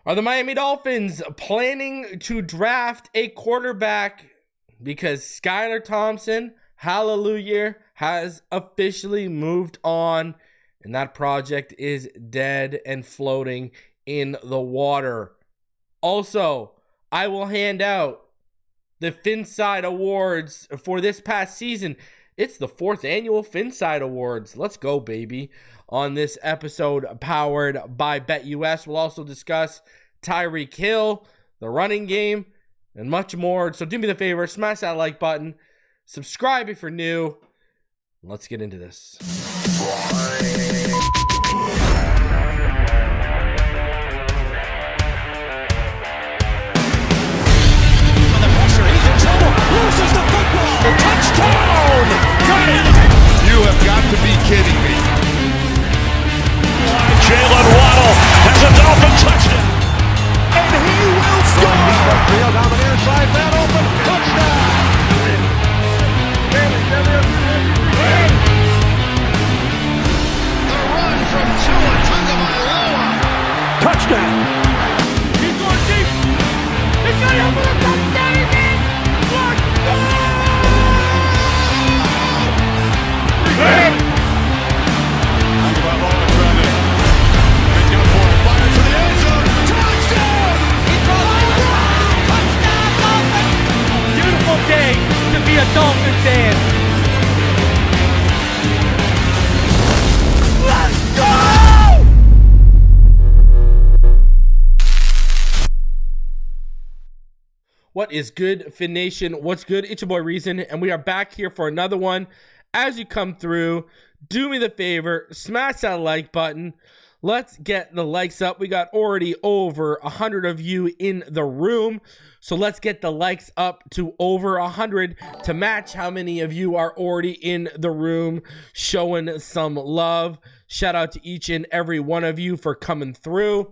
Are the Miami Dolphins planning to draft a quarterback because Skylar Thompson, hallelujah, has officially moved on and that project is dead and floating in the water? Also, I will hand out the Phinside Awards for this past season. It's the 4th annual Phinside Awards. Let's go, baby. On this episode powered by BetUS, we'll also discuss Tyreek Hill, the running game, and much more. So do me the favor, smash that like button, subscribe if you're new. Let's get into this. Loses the football. Touchdown! Got it! You have got to be kidding me. Jalen Waddle has a Dolphin touchdown. And he will score! Field down the near side, man open, touchdown! The run from Tua Tagovailoa. Touchdown! He's going deep. He's got it for the touchdown again. Beautiful day to be a Dolphin fan. Let's go! What is good, Fin Nation? What's good? It's your boy Reason, and we are back here for another one. As you come through, do me the favor, smash that like button. Let's get the likes up. We got already over 100 of you in the room, so let's get the likes up to over 100 to match how many of you are already in the room showing some love. Shout out to each and every one of you for coming through.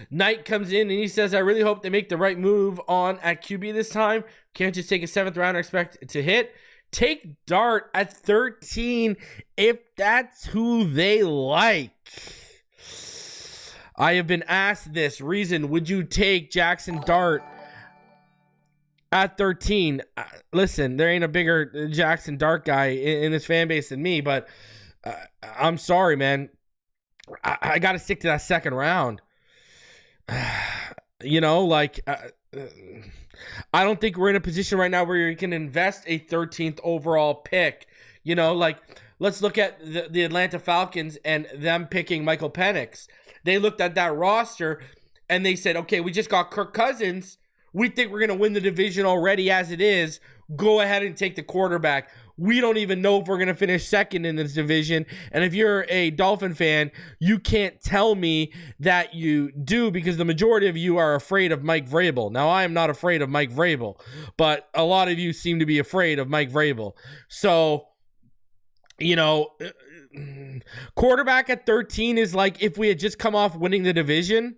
Knight comes in and he says, I really hope they make the right move on at QB this time. Can't just take a 7th rounder, expect it to hit. Take Dart at 13 if that's who they like. I have been asked this. Reason, would you take Jaxson Dart at 13? Listen, there ain't a bigger Jaxson Dart guy in this fan base than me, but I'm sorry, man. I got to stick to that 2nd round. You know, like, I don't think we're in a position right now where you can invest a 13th overall pick. You know, like, let's look at the Atlanta Falcons and them picking Michael Penix. They looked at that roster and they said, okay, we just got Kirk Cousins. We think we're going to win the division already as it is. Go ahead and take the quarterback. We don't even know if we're going to finish 2nd in this division. And if you're a Dolphin fan, you can't tell me that you do because the majority of you are afraid of Mike Vrabel. Now, I am not afraid of Mike Vrabel, but a lot of you seem to be afraid of Mike Vrabel. So, you know, quarterback at 13 is like if we had just come off winning the division,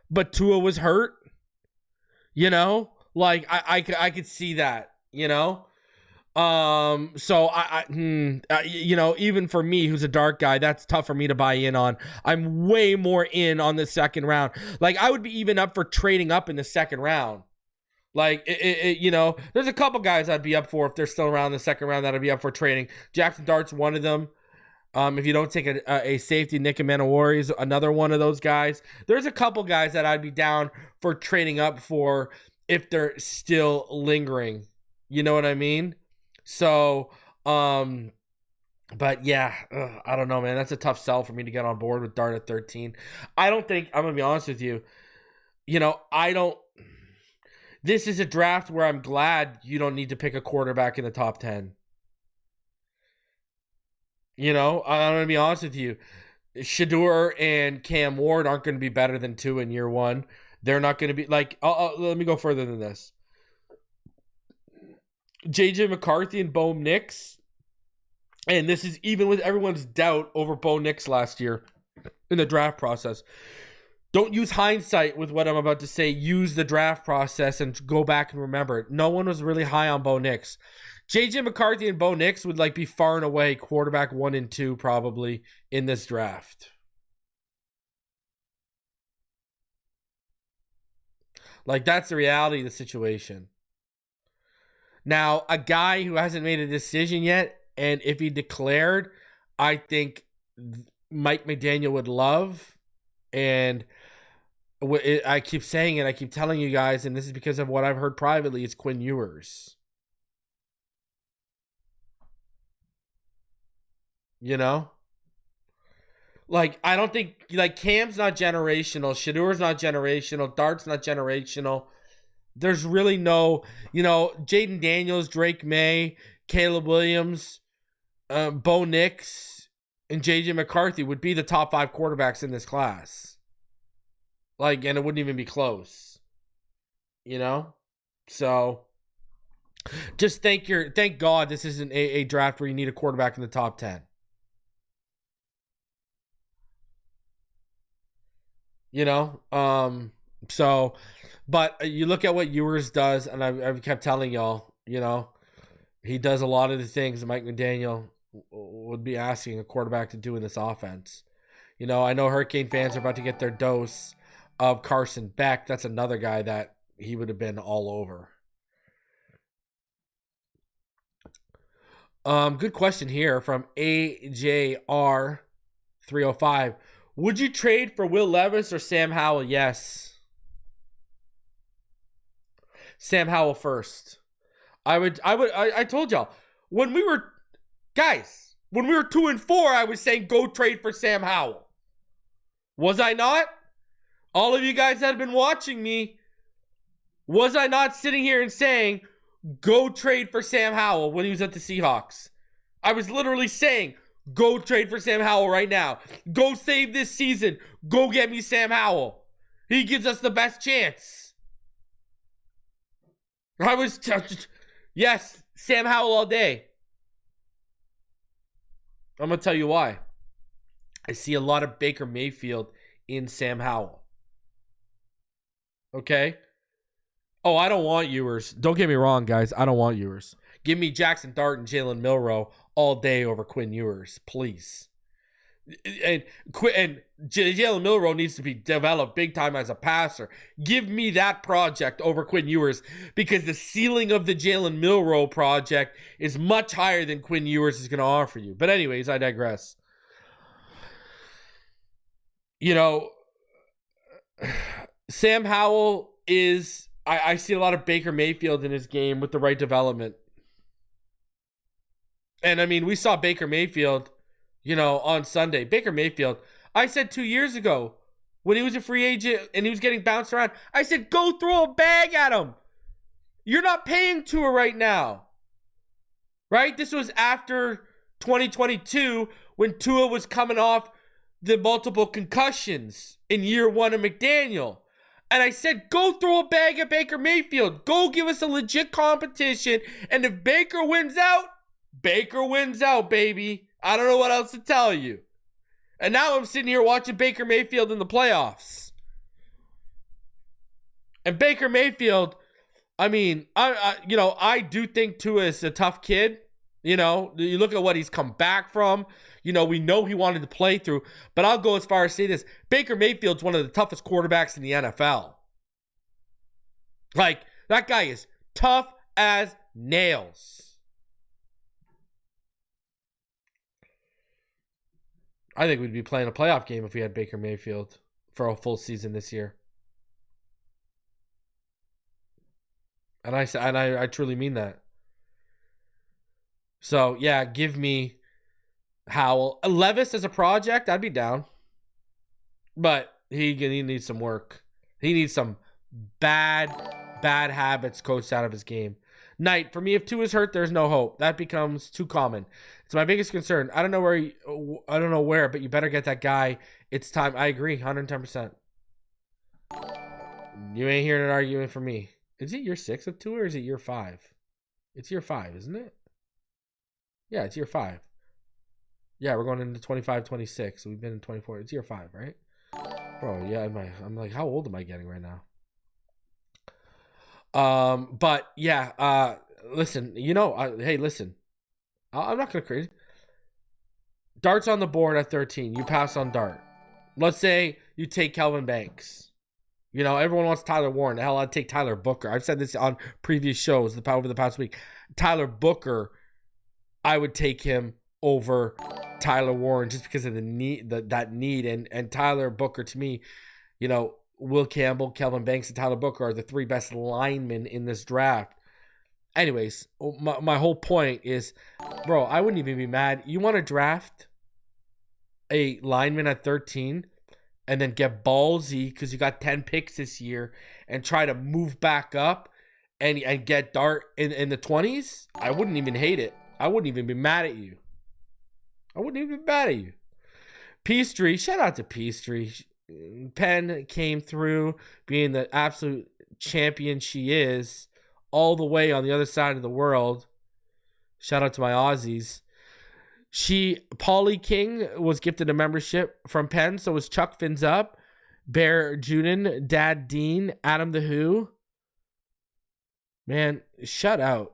but Tua was hurt. You know, like I could see that, you know. So you know, even for me, who's a dark guy, that's tough for me to buy in on. I'm way more in on the 2nd round. Like, I would be even up for trading up in the 2nd round. Like, you know, there's a couple guys I'd be up for if they're still around in the 2nd round that I'd be up for trading. Jaxson Dart's one of them. If you don't take a safety, Nick Manowari is another one of those guys. There's a couple guys that I'd be down for trading up for if they're still lingering. You know what I mean? So, but yeah, I don't know, man. That's a tough sell for me to get on board with Dart at 13. I don't think, I'm going to be honest with you, you know, this is a draft where I'm glad you don't need to pick a quarterback in the top 10. You know, I'm going to be honest with you. Shedeur and Cam Ward aren't going to be better than Tua in year 1. They're not going to be like, let me go further than this. JJ McCarthy and Bo Nix. And this is even with everyone's doubt over Bo Nix last year in the draft process. Don't use hindsight with what I'm about to say. Use the draft process and go back and remember it. No one was really high on Bo Nix. JJ McCarthy and Bo Nix would like be far and away quarterback 1 and 2 probably in this draft. Like, that's the reality of the situation. Now, a guy who hasn't made a decision yet, and if he declared, I think Mike McDaniel would love, and I keep saying it, I keep telling you guys, and this is because of what I've heard privately, it's Quinn Ewers. You know? Like, I don't think, like, Cam's not generational, Shadour's not generational, Dart's not generational. There's really no, you know, Jaden Daniels, Drake May, Caleb Williams, Bo Nix, and JJ McCarthy would be the top 5 quarterbacks in this class. Like, and it wouldn't even be close. You know? So, just thank God this isn't a draft where you need a quarterback in the top 10. You know? So, but you look at what Ewers does, and I've kept telling y'all, you know, he does a lot of the things that Mike McDaniel would be asking a quarterback to do in this offense. You know, I know Hurricane fans are about to get their dose of Carson Beck. That's another guy that he would have been all over. Good question here from AJR305. Would you trade for Will Levis or Sam Howell? Yes. Sam Howell first. I told y'all, when we were 2-4, I was saying go trade for Sam Howell. Was I not? All of you guys that have been watching me, was I not sitting here and saying go trade for Sam Howell when he was at the Seahawks? I was literally saying go trade for Sam Howell right now. Go save this season. Go get me Sam Howell. He gives us the best chance. I was, yes, Sam Howell all day. I'm going to tell you why. I see a lot of Baker Mayfield in Sam Howell. Okay? Oh, I don't want Ewers. Don't get me wrong, guys. I don't want Ewers. Give me Jaxson Dart and Jalen Milroe all day over Quinn Ewers, please. And Jalen Milroe needs to be developed big time as a passer. Give me that project over Quinn Ewers, because the ceiling of the Jalen Milroe project is much higher than Quinn Ewers is going to offer you. But anyways, I digress. You know, Sam Howell is, I see a lot of Baker Mayfield in his game with the right development. And I mean, we saw Baker Mayfield, you know, on Sunday. Baker Mayfield, I said 2 years ago when he was a free agent and he was getting bounced around, I said, go throw a bag at him. You're not paying Tua right now. Right? This was after 2022 when Tua was coming off the multiple concussions in year 1 of McDaniel. And I said, go throw a bag at Baker Mayfield. Go give us a legit competition. And if Baker wins out, baby. I don't know what else to tell you. And now I'm sitting here watching Baker Mayfield in the playoffs. And Baker Mayfield, I mean, I do think Tua is a tough kid. You know, you look at what he's come back from. You know, we know he wanted to play through. But I'll go as far as say this. Baker Mayfield's one of the toughest quarterbacks in the NFL. Like, that guy is tough as nails. I think we'd be playing a playoff game if we had Baker Mayfield for a full season this year. And I truly mean that. So, yeah, give me Howell. Levis as a project, I'd be down. But he needs some work. He needs some bad habits coached out of his game. Knight, for me, if Tua is hurt, there's no hope. That becomes too common. It's my biggest concern. I don't know where, but you better get that guy. It's time. I agree, 110%. You ain't hearing an argument from me. Is it year 6 of Tua or is it year 5? It's year 5, isn't it? Yeah, it's year 5. Yeah, we're going into 25, 26. So we've been in 24. It's year 5, right? Bro, yeah, I'm like, how old am I getting right now? But yeah, listen, you know, hey, listen, I'm not going to crazy. Dart's on the board at 13. You pass on Dart. Let's say you take Kelvin Banks. You know, everyone wants Tyler Warren. Hell, I'd take Tyler Booker. I've said this on previous shows over the past week. Tyler Booker, I would take him over Tyler Warren just because of the need, that need. And Tyler Booker, to me, you know, Will Campbell, Kelvin Banks, and Tyler Booker are the 3 best linemen in this draft. Anyways, my whole point is, bro, I wouldn't even be mad. You want to draft a lineman at 13 and then get ballsy because you got 10 picks this year and try to move back up and get Dart in the 20s? I wouldn't even hate it. I wouldn't even be mad at you. Peastree, shout out to Peastree. Penn came through being the absolute champion she is, all the way on the other side of the world. Shout out to my Aussies. Paulie King was gifted a membership from Penn. So was Chuck Phinhub, Bear Juden, Dad Dean, Adam the Who. Man, shout out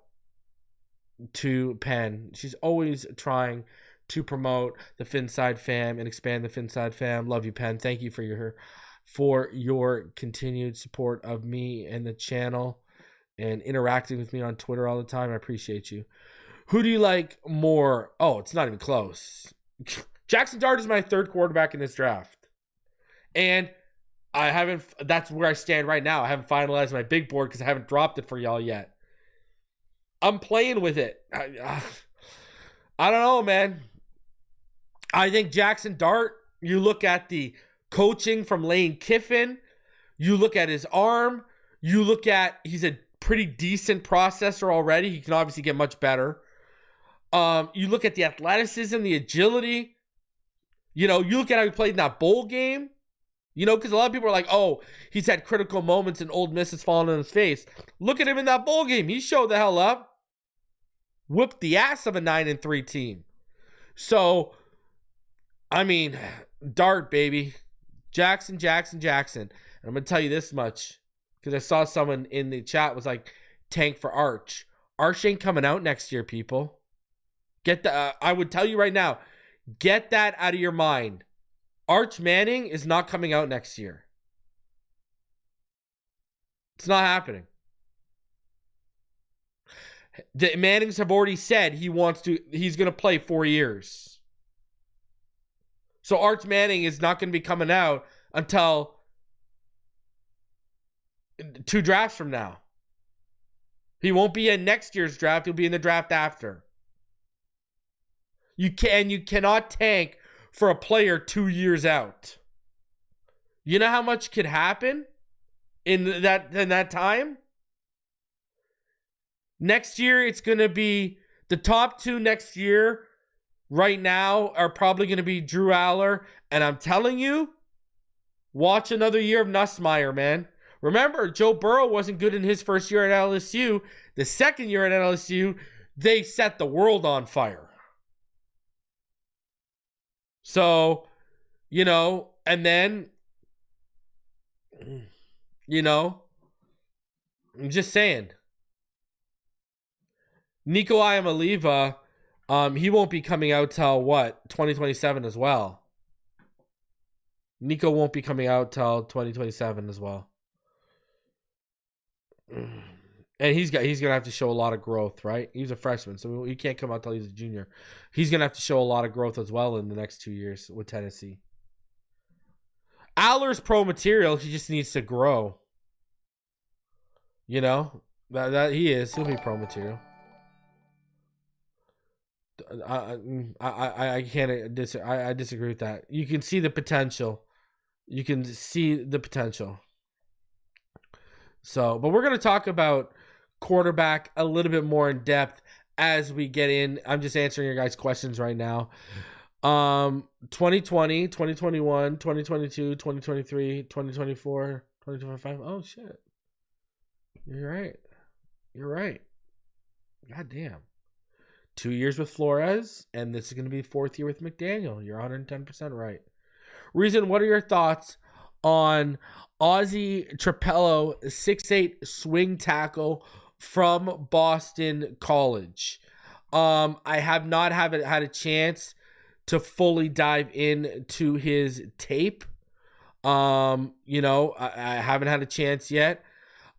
to Penn. She's always trying to promote the Phinside fam and expand the Phinside fam. Love you, Penn. Thank you for your continued support of me and the channel and interacting with me on Twitter all the time. I appreciate you. Who do you like more? Oh, it's not even close. Jaxson Dart is my 3rd quarterback in this draft. And that's where I stand right now. I haven't finalized my big board because I haven't dropped it for y'all yet. I'm playing with it. I don't know, man. I think Jaxson Dart, you look at the coaching from Lane Kiffin, you look at his arm, you look at, he's a pretty decent processor already. He can obviously get much better. You look at the athleticism, the agility. You know, you look at how he played in that bowl game. You know, because a lot of people are like, oh, he's had critical moments and Old Miss has fallen on his face. Look at him in that bowl game. He showed the hell up. Whooped the ass of a 9-3 team. So, I mean, Dart, baby. Jaxson. And I'm going to tell you this much, because I saw someone in the chat was like, tank for Arch. Arch ain't coming out next year, people. I would tell you right now, get that out of your mind. Arch Manning is not coming out next year. It's not happening. The Mannings have already said he's going to play 4 years. So Arch Manning is not going to be coming out until 2 drafts from now. He won't be in next year's draft. He'll be in the draft after. You cannot tank for a player 2 years out. You know how much could happen in that time? Next year, it's going to be the top 2 next year right now are probably going to be Drew Aller. And I'm telling you, watch another year of Nussmeier, man. Remember, Joe Burrow wasn't good in his first year at LSU. The second year at LSU, they set the world on fire. So, you know, and then, you know, I'm just saying. Nico Iamaleava, he won't be coming out till what? 2027 as well. Nico won't be coming out till 2027 as well. And he's gonna have to show a lot of growth, right? He's a freshman, so he can't come out till he's a junior. He's gonna have to show a lot of growth as well in the next 2 years with Tennessee. Aller's pro material. He just needs to grow. You know that he is. He'll be pro material. I can't disagree. I disagree with that. You can see the potential. So, but we're going to talk about quarterback a little bit more in depth as we get in. I'm just answering your guys' questions right now. 2020, 2021, 2022, 2023, 2024, 2025. Oh, shit. You're right. God damn. 2 years with Flores, and this is going to be the 4th year with McDaniel. You're 110% right. Reason, what are your thoughts on Ozzy Trapello, 6'8" swing tackle from Boston College? I have not had a chance to fully dive into his tape. I haven't had a chance yet.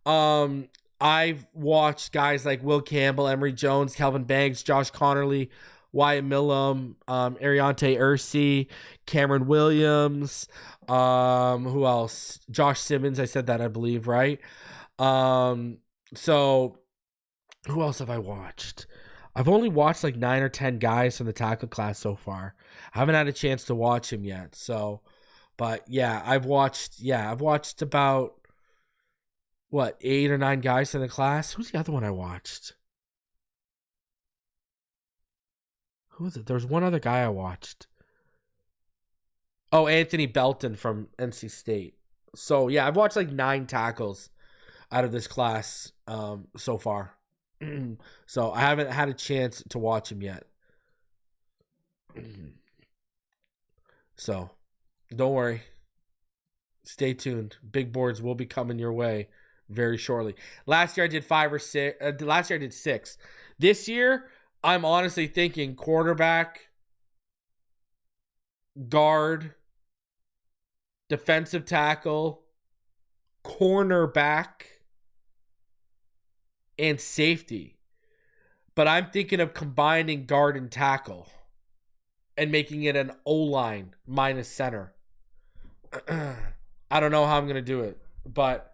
I've watched guys like Will Campbell, Emory Jones, Calvin Banks, Josh Connerly, Wyatt Millum, Ariante Ursi, Cameron Williams, who else? Josh Simmons, I said that, I believe, right? So who else have I watched? I've only watched like 9 or 10 guys from the tackle class so far. I haven't had a chance to watch him yet. So, but yeah, I've watched about 8 or 9 guys in the class. Who's the other one I watched? Who was it? There was one other guy I watched. Oh, Anthony Belton from NC State. So yeah, I've watched like 9 tackles out of this class so far. So I haven't had a chance to watch him yet. So don't worry. Stay tuned. Big boards will be coming your way very shortly. Last year I did 5 or 6. Last year I did 6. This year I'm honestly thinking quarterback, guard, defensive tackle, cornerback, and safety. But I'm thinking of combining guard and tackle and making it an O-line minus center. I don't know how I'm going to do it, but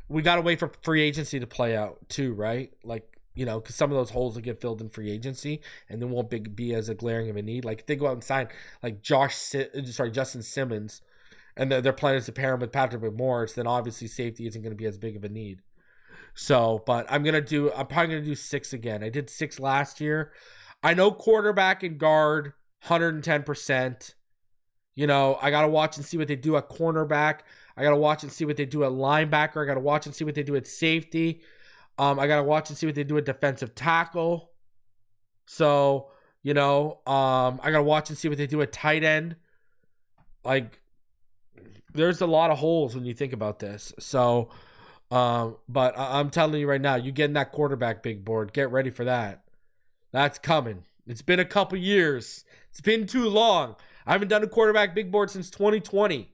we got to wait for free agency to play out too, right? Like, because some of those holes will get filled in free agency and then won't be as a glaring of a need. Like if they go out and sign like Justin Simmons and they're planning to pair him with Patrick McMorris, then obviously safety isn't going to be as big of a need. So, but I'm probably going to do 6 again. I did 6 last year. I know quarterback and guard, 110%. I got to watch and see what they do at cornerback. I got to watch and see what they do at linebacker. I got to watch and see what they do at safety. I got to watch and see what they do at defensive tackle. So, I got to watch and see what they do at tight end. Like, there's a lot of holes when you think about this. So, but I'm telling you right now, you getting that quarterback big board. Get ready for that. That's coming. It's been a couple years. It's been too long. I haven't done a quarterback big board since 2020.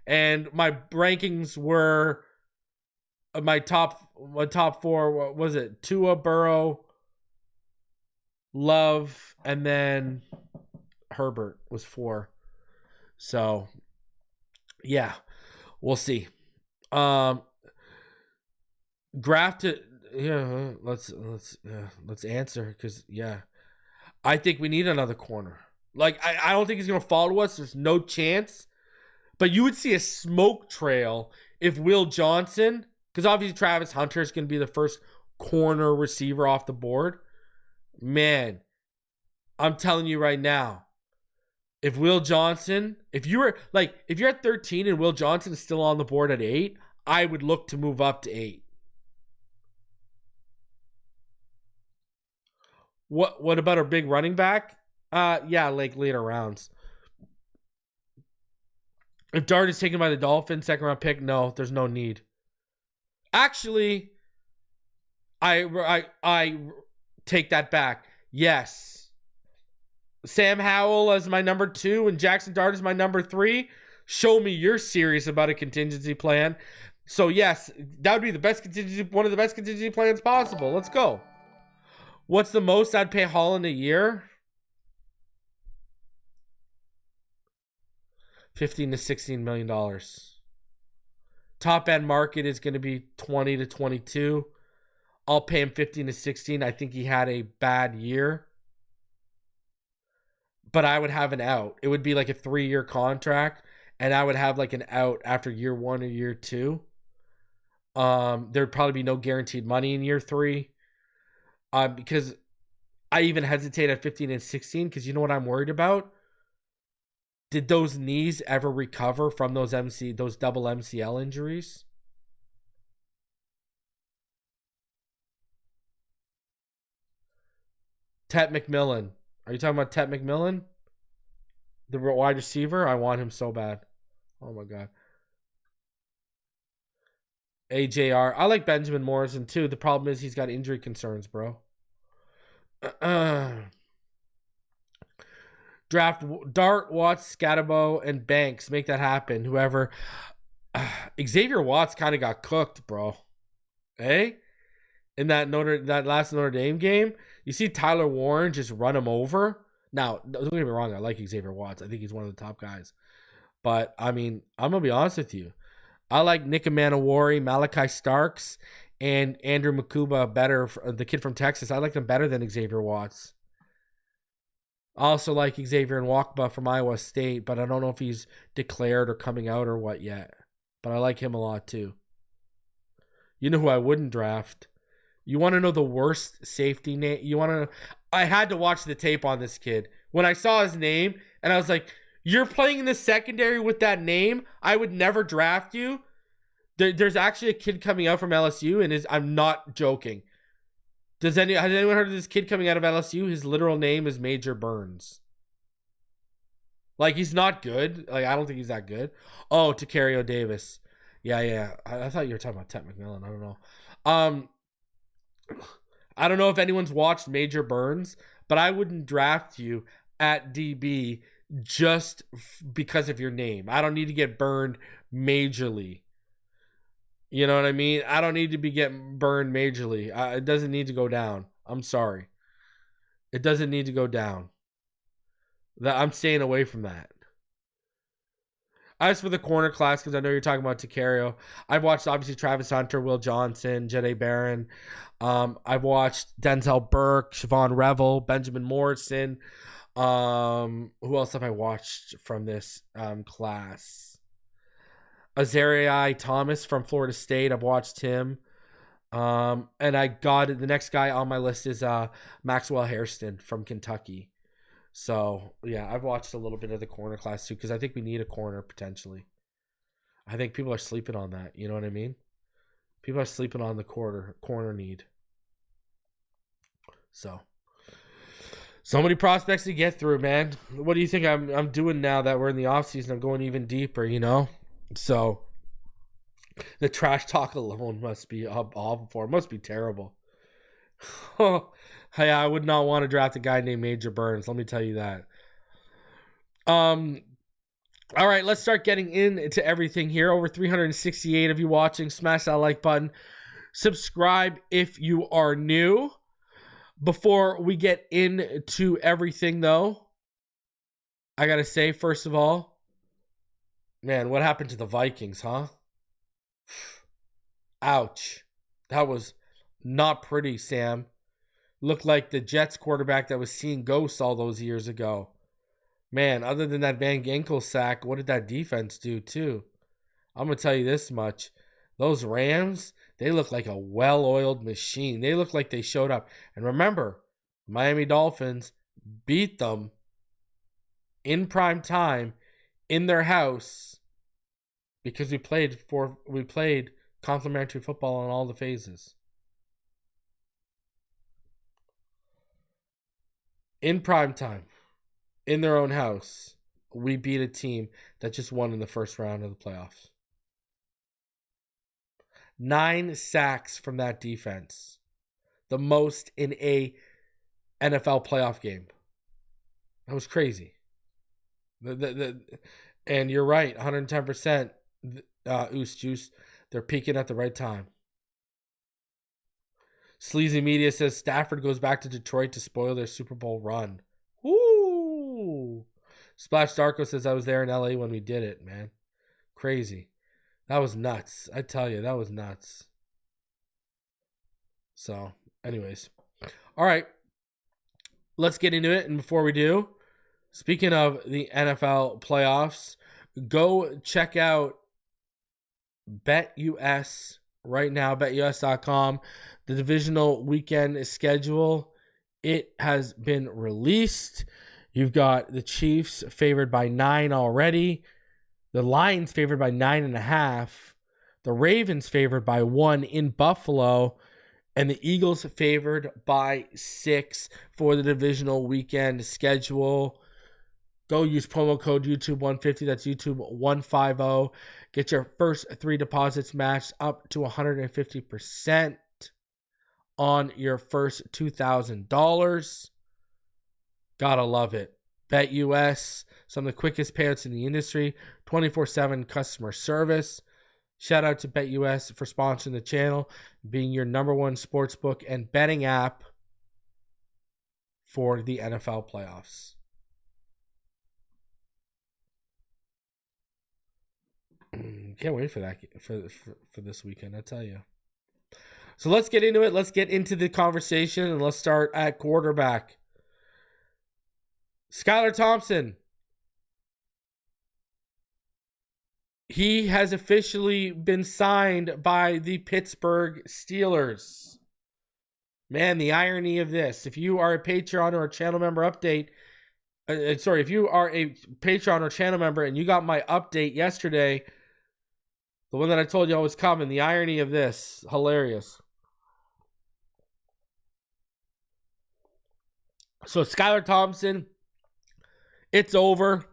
And my rankings were my top 4. What was it? Tua, Burrow, Love, and then Herbert was 4. So, yeah, we'll see. Drafted, yeah. Let's answer because I think we need another corner. Like I don't think he's gonna fall to us. There's no chance. But you would see a smoke trail if Will Johnson, because obviously Travis Hunter is gonna be the first corner receiver off the board. Man, I'm telling you right now, if Will Johnson, if you're at 13 and Will Johnson is still on the board at 8, I would look to move up to 8. What about our big running back? Like later rounds. If Dart is taken by the Dolphins, 2nd round pick, no, there's no need. Actually, I take that back. Yes. Sam Howell as my number 2 and Jaxson Dart as my number 3. Show me you're serious about a contingency plan. So yes, that would be one of the best contingency plans possible. Let's go. What's the most I'd pay Holland a year? $15 to $16 million. Top end market is going to be 20 to 22. I'll pay him 15 to 16. I think he had a bad year. But I would have an out. It would be like a 3-year contract, and I would have like an out after year 1 or year 2. There'd probably be no guaranteed money in year 3. Because I even hesitate at 15 and 16 because you know what I'm worried about? Did those knees ever recover from those double MCL injuries? Tet McMillan. Are you talking about Tet McMillan? The wide receiver? I want him so bad. Oh my God. AJR. I like Benjamin Morrison too. The problem is he's got injury concerns, bro. Draft Dart, Watts, Scatterbo, and Banks. Make that happen. Whoever. Xavier Watts kind of got cooked, bro. Hey? In that last Notre Dame game, you see Tyler Warren just run him over. Now, don't get me wrong, I like Xavier Watts. I think he's one of the top guys. But, I mean, I'm going to be honest with you. I like Nick Manawari, Malachi Starks, and Andrew Makuba better, the kid from Texas. I like them better than Xavier Watts. I also like Xavier Nwakba from Iowa State, but I don't know if he's declared or coming out or what yet. But I like him a lot too. You know who I wouldn't draft? You want to know the worst safety name? I had to watch the tape on this kid. When I saw his name, and I was like, you're playing in the secondary with that name? I would never draft you. There's actually a kid coming out from LSU, and I'm not joking. Has anyone heard of this kid coming out of LSU? His literal name is Major Burns. Like, he's not good. Like, I don't think he's that good. Oh, Tacario Davis. Yeah. I thought you were talking about Ted McMillan. I don't know. I don't know if anyone's watched Major Burns, but I wouldn't draft you at DB just because of your name. I don't need to get burned majorly. You know what I mean? I don't need to be getting burned majorly. It doesn't need to go down. I'm sorry. It doesn't need to go down. I'm staying away from that. As for the corner class, because I know you're talking about Tacario, I've watched obviously Travis Hunter, Will Johnson, Jede Barron. I've watched Denzel Burke, Siobhan Revel, Benjamin Morrison. Who else have I watched from this class? Azareai Thomas from Florida State. I've watched him. And I got it. The next guy on my list is Maxwell Hairston from Kentucky. So, yeah, I've watched a little bit of the corner class too because I think we need a corner potentially. I think people are sleeping on that. You know what I mean? People are sleeping on the corner need. So many prospects to get through, man. What do you think I'm doing now that we're in the offseason? I'm going even deeper, you know? So the trash talk alone must be awful for it. Must be terrible. Hey, I would not want to draft a guy named Major Burns. Let me tell you that. All right, let's start getting into everything here. Over 368 of you watching. Smash that like button. Subscribe if you are new. Before we get into everything, though, I got to say, first of all, man, what happened to the Vikings, huh? Ouch. That was not pretty, Sam. Looked like the Jets quarterback that was seeing ghosts all those years ago. Man, other than that Van Ginkel sack, what did that defense do too? I'm going to tell you this much. Those Rams, they look like a well-oiled machine. They look like they showed up. And remember, Miami Dolphins beat them in prime time in their house because we played complimentary football on all the phases. In prime time, in their own house, we beat a team that just won in the first round of the playoffs. 9 sacks from that defense. The most in a NFL playoff game. That was crazy. And you're right, 110%. Oos Juice, they're peaking at the right time. Sleazy Media says Stafford goes back to Detroit to spoil their Super Bowl run. Woo! Splash Darko says I was there in LA when we did it, man. Crazy. That was nuts. I tell you, that was nuts. So, anyways. All right. Let's get into it. And before we do, speaking of the NFL playoffs, go check out BetUS right now, betus.com. The divisional weekend schedule, it has been released. You've got the Chiefs favored by 9 already. The Lions favored by 9.5. The Ravens favored by 1 in Buffalo. And the Eagles favored by 6 for the divisional weekend schedule. Go use promo code YouTube150. That's YouTube150. Get your first 3 deposits matched up to 150% on your first $2,000. Gotta love it. BetUS, some of the quickest payouts in the industry, 24/7 customer service. Shout out to BetUS for sponsoring the channel, being your number one sportsbook and betting app for the NFL playoffs. Can't wait for that for this weekend, I tell you. So let's get into it. Let's get into the conversation, and let's start at quarterback. Skylar Thompson. He has officially been signed by the Pittsburgh Steelers. Man, the irony of this. If you are a Patreon or a channel member update, if you are a Patreon or channel member and you got my update yesterday, the one that I told you was coming, the irony of this, hilarious. So Skylar Thompson, it's over.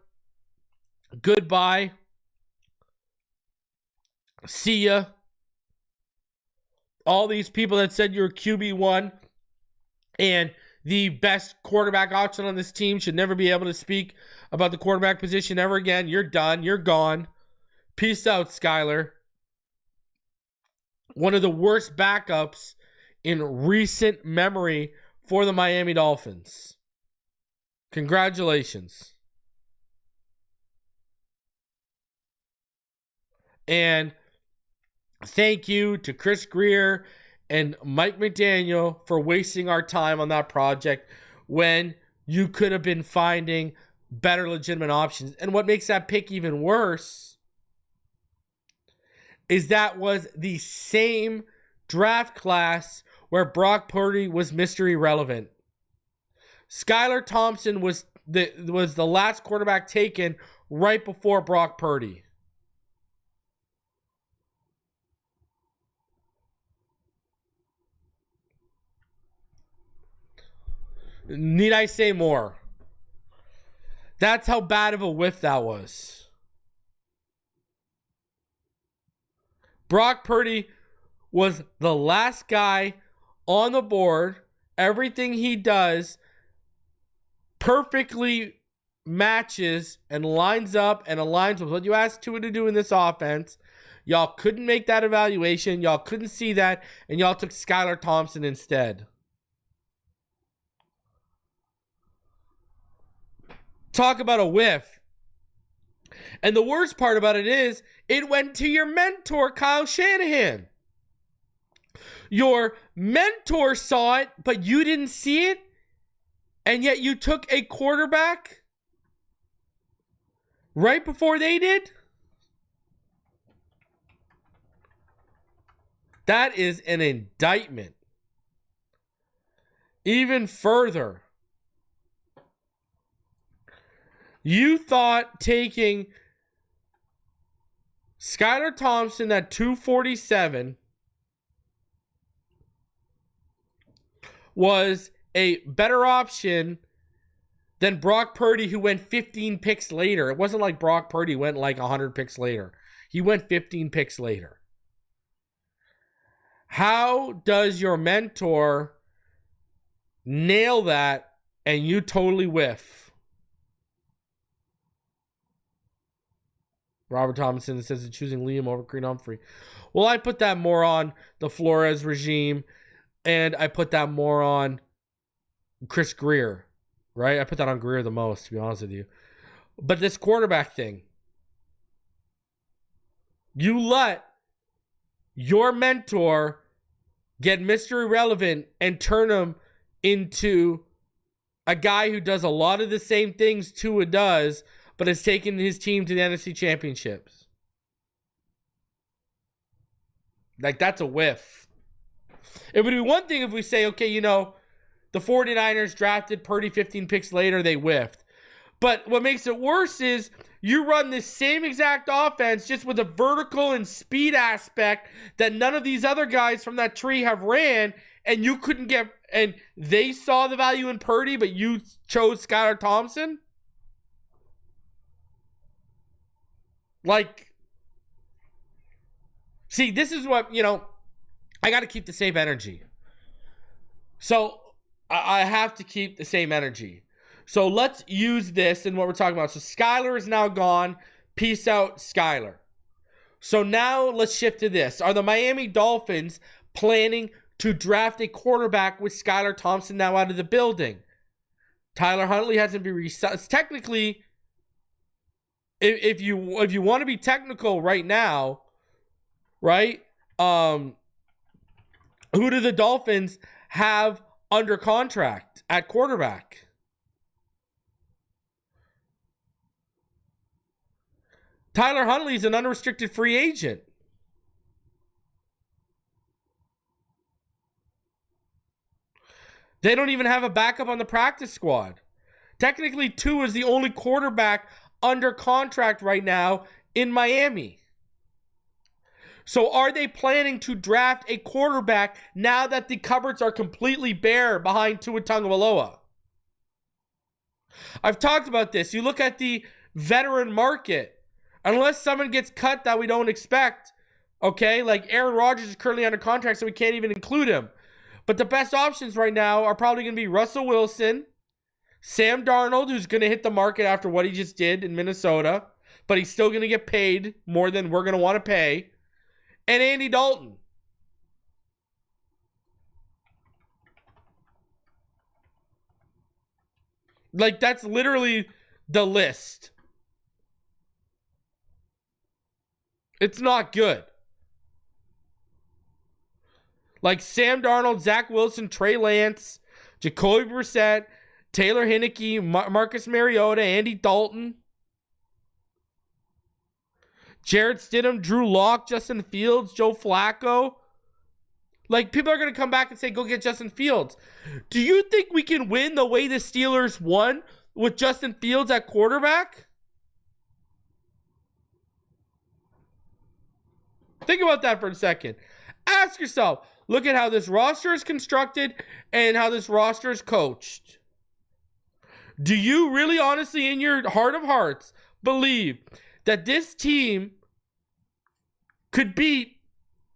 Goodbye. See ya. All these people that said you're QB1 and the best quarterback option on this team should never be able to speak about the quarterback position ever again. You're done. You're gone. Peace out, Skylar. One of the worst backups in recent memory for the Miami Dolphins. Congratulations. And thank you to Chris Greer and Mike McDaniel for wasting our time on that project when you could have been finding better legitimate options. And what makes that pick even worse is that was the same draft class where Brock Purdy was Mr. Irrelevant. Skylar Thompson was the last quarterback taken right before Brock Purdy. Need I say more? That's how bad of a whiff that was. Brock Purdy was the last guy on the board. Everything he does perfectly matches and lines up and aligns with what you asked Tua to do in this offense. Y'all couldn't make that evaluation. Y'all couldn't see that. And y'all took Skylar Thompson instead. Talk about a whiff. And the worst part about it is, it went to your mentor, Kyle Shanahan. Your mentor saw it, but you didn't see it. And yet you took a quarterback right before they did. That is an indictment. Even further, you thought taking Skylar Thompson at 247 was a better option than Brock Purdy, who went 15 picks later. It wasn't like Brock Purdy went like 100 picks later. He went 15 picks later. How does your mentor nail that and you totally whiff? Robert Thompson says he's choosing Liam over Creed Humphrey. Well, I put that more on the Flores regime, and I put that more on Chris Greer, right? I put that on Greer the most, to be honest with you. But this quarterback thing, you let your mentor get Mr. Irrelevant and turn him into a guy who does a lot of the same things Tua does, but has taken his team to the NFC Championships. Like, that's a whiff. It would be one thing if we say, okay, you know, the 49ers drafted Purdy 15 picks later, they whiffed. But what makes it worse is you run the same exact offense just with a vertical and speed aspect that none of these other guys from that tree have ran, and you couldn't get, and they saw the value in Purdy, but you chose Skylar Thompson? Like, see, this is what, you know, I got to keep the same energy. So I have to keep the same energy. So let's use this in what we're talking about. So Skylar is now gone. Peace out, Skylar. So now let's shift to this. Are the Miami Dolphins planning to draft a quarterback with Skylar Thompson now out of the building? Tyler Huntley hasn't been re-signed. Technically, if you want to be technical right now, right? Who do the Dolphins have under contract at quarterback? Tyler Huntley is an unrestricted free agent. They don't even have a backup on the practice squad. Technically, Tua is the only quarterback under contract right now in Miami. So are they planning to draft a quarterback now that the cupboards are completely bare behind Tua Tagovailoa? I've talked about this. You look at the veteran market. Unless someone gets cut that we don't expect, okay? Like Aaron Rodgers is currently under contract, so we can't even include him. But the best options right now are probably going to be Russell Wilson, Sam Darnold, who's going to hit the market after what he just did in Minnesota, but he's still going to get paid more than we're going to want to pay, and Andy Dalton. Like, that's literally the list. It's not good. Like Sam Darnold, Zach Wilson, Trey Lance, Jacoby Brissett, Taylor Heinicke, Marcus Mariota, Andy Dalton, Jarrett Stidham, Drew Lock, Justin Fields, Joe Flacco. Like, people are going to come back and say, go get Justin Fields. Do you think we can win the way the Steelers won with Justin Fields at quarterback? Think about that for a second. Ask yourself, look at how this roster is constructed and how this roster is coached. Do you really honestly, in your heart of hearts, believe that this team could beat,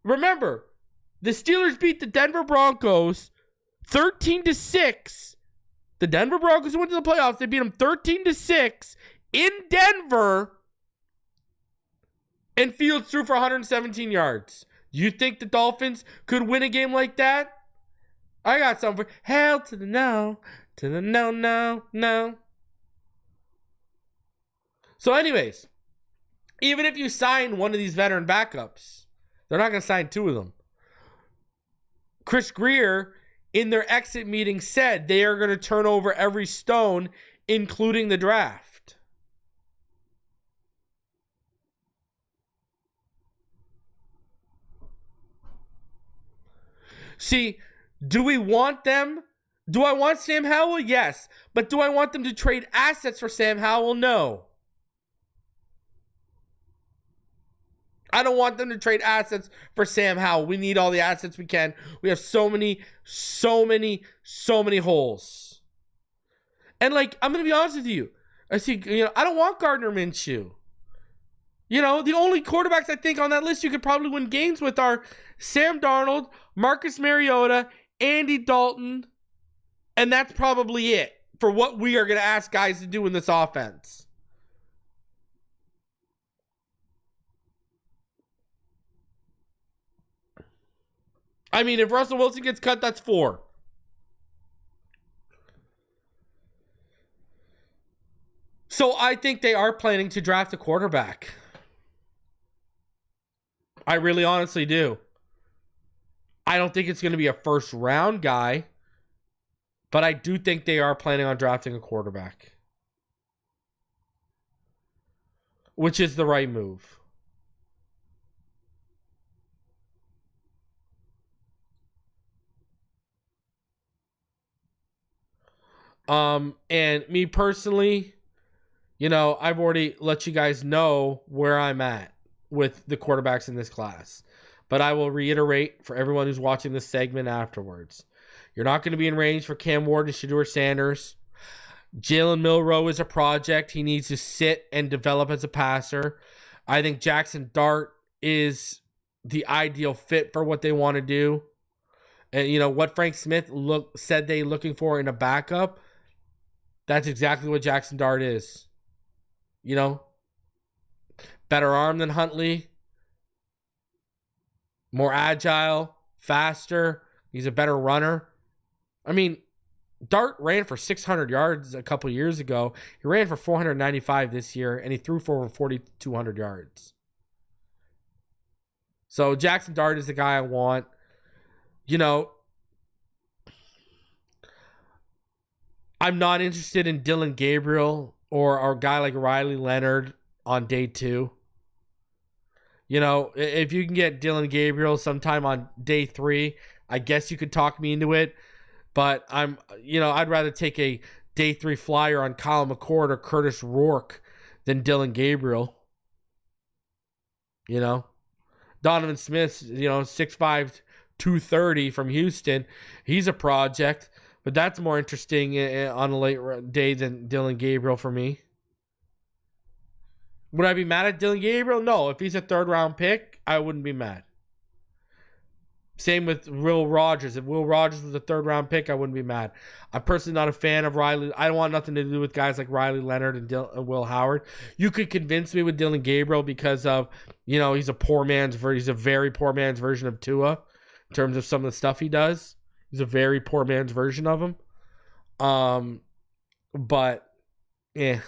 remember, the Steelers beat the Denver Broncos 13-6. The Denver Broncos went to the playoffs. They beat them 13-6 in Denver. And Fields threw for 117 yards. Do you think the Dolphins could win a game like that? I got something for hell to the no. To the no, no, no. So anyways, even if you sign one of these veteran backups, they're not going to sign two of them. Chris Greer, in their exit meeting, said they are going to turn over every stone, including the draft. See, do we want them? Do I want Sam Howell? Yes. But do I want them to trade assets for Sam Howell? No. I don't want them to trade assets for Sam Howell. We need all the assets we can. We have so many holes. And like, I'm going to be honest with you. I don't want Gardner Minshew. The only quarterbacks I think on that list you could probably win games with are Sam Darnold, Marcus Mariota, Andy Dalton, and that's probably it for what we are going to ask guys to do in this offense. I mean, if Russell Wilson gets cut, that's 4. So I think they are planning to draft a quarterback. I really honestly do. I don't think it's going to be a first round guy, but I do think they are planning on drafting a quarterback, which is the right move. And me personally, I've already let you guys know where I'm at with the quarterbacks in this class. But I will reiterate for everyone who's watching this segment afterwards. You're not going to be in range for Cam Ward and Shedeur Sanders. Jalen Milroe is a project. He needs to sit and develop as a passer. I think Jaxson Dart is the ideal fit for what they want to do. And, what Frank Smith said they looking for in a backup, That's exactly what Jaxson Dart is. You know? Better arm than Huntley. More agile. Faster. He's a better runner. I mean, Dart ran for 600 yards a couple years ago. He ran for 495 this year, and he threw for over 4,200 yards. So Jaxson Dart is the guy I want. You know, I'm not interested in Dylan Gabriel or a guy like Riley Leonard on day 2. You know, if you can get Dylan Gabriel sometime on day 3, I guess you could talk me into it. But I'd rather take a day 3 flyer on Kyle McCord or Curtis Rourke than Dylan Gabriel. You know, Donovan Smith, 6'5", 230 from Houston. He's a project, but that's more interesting on a late day than Dylan Gabriel for me. Would I be mad at Dylan Gabriel? No. If he's a 3rd round pick, I wouldn't be mad. Same with Will Rogers. If Will Rogers was a 3rd round pick, I wouldn't be mad. I'm personally not a fan of Riley. I don't want nothing to do with guys like Riley Leonard and Will Howard. You could convince me with Dylan Gabriel because of, he's a he's a very poor man's version of Tua in terms of some of the stuff he does. He's a very poor man's version of him. But, I'm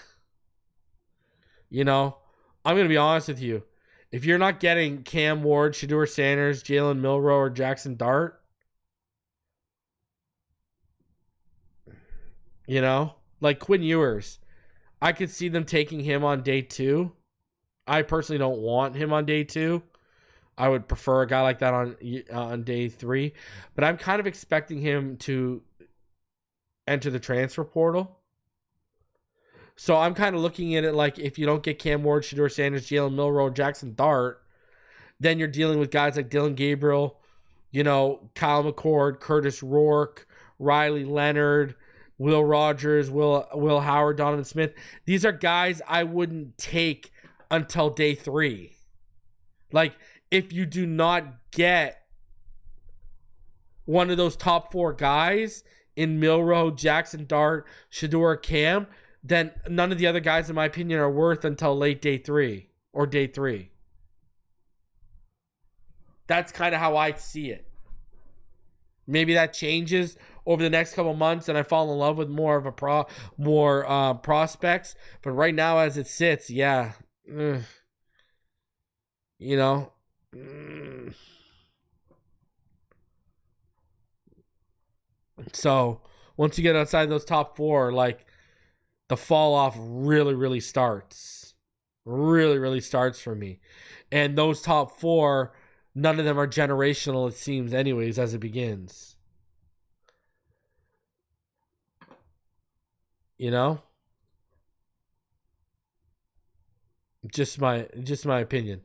going to be honest with you. If you're not getting Cam Ward, Shedeur Sanders, Jalen Milroe, or Jaxson Dart, like Quinn Ewers, I could see them taking him on day 2. I personally don't want him on day 2. I would prefer a guy like that on day 3. But I'm kind of expecting him to enter the transfer portal. So I'm kind of looking at it like if you don't get Cam Ward, Shedeur Sanders, Jalen Milroe, Jaxson Dart, then you're dealing with guys like Dylan Gabriel, Kyle McCord, Curtis Rourke, Riley Leonard, Will Rogers, Will Howard, Donovan Smith. These are guys I wouldn't take until day 3. Like, if you do not get one of those top 4 guys in Milroe, Jaxson Dart, Shedeur, Cam, then none of the other guys, in my opinion, are worth until late day 3 or day 3. That's kind of how I see it. Maybe that changes over the next couple months and I fall in love with more of a prospects. But right now, as it sits, yeah. So once you get outside those top 4, like, the fall off really, really starts. Really, really starts for me. And those top 4, none of them are generational, it seems, anyways, as it begins. Just my opinion.